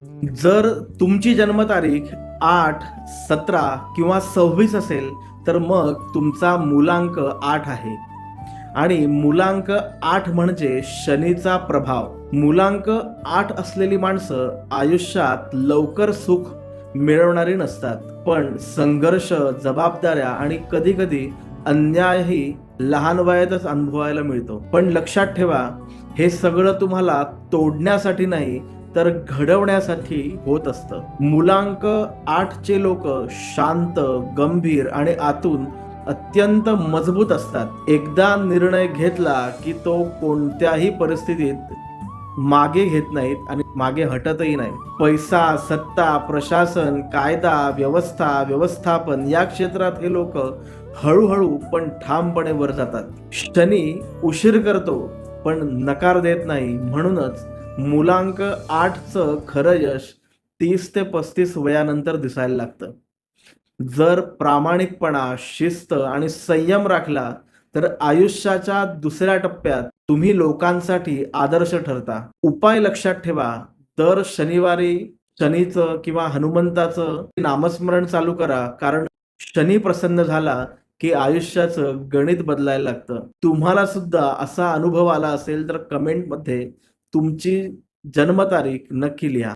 जर तुमची जन्मतारीख 8, 17 किंवा 26 असेल तर मग तुमचा मूलांक 8 आहे आणि मूलांक 8 म्हणजे शनीचा प्रभाव. मूलांक 8 असलेली माणसं आयुष्यात लवकर सुख मिळवणारी नसतात, पण संघर्ष, जबाबदाऱ्या आणि कधी कधी अन्यायही लहान वयातच अनुभवायला मिळतो. पण लक्षात ठेवा, हे सगळं तुम्हाला तोडण्यासाठी नाही तर घडवण्यासाठी होत असतं. मूलांक 8 चे लोक शांत, गंभीर आणि आतून अत्यंत मजबूत असतात. एकदा निर्णय घेतला की तो कोणत्याही परिस्थितीत मागे घेत नाहीत आणि मागे हटतही नाही. पैसा, सत्ता, प्रशासन, कायदा, व्यवस्थापन या क्षेत्रात हे लोक हळूहळू पण ठामपणे वर जातात. शनी उशीर करतो पण नकार देत नाही. म्हणूनच मूलांक 8चं खरं यश 30 ते 35 वयानंतर दिसायला लागतं. जर प्रामाणिकपणा, शिस्त आणि संयम राखला तर आयुष्याच्या दुसऱ्या टप्प्यात तुम्ही लोकांसाठी आदर्श ठरता. उपाय लक्षात ठेवा. दर शनिवारी शनीचं किंवा हनुमंताचं नामस्मरण चालू करा, कारण शनी प्रसन्न झाला की आयुष्याचं गणित बदलायला लागतं. तुम्हाला सुद्धा असा अनुभव आला असेल तर कमेंटमध्ये तुमची जन्मतारीख नक्की लिहा.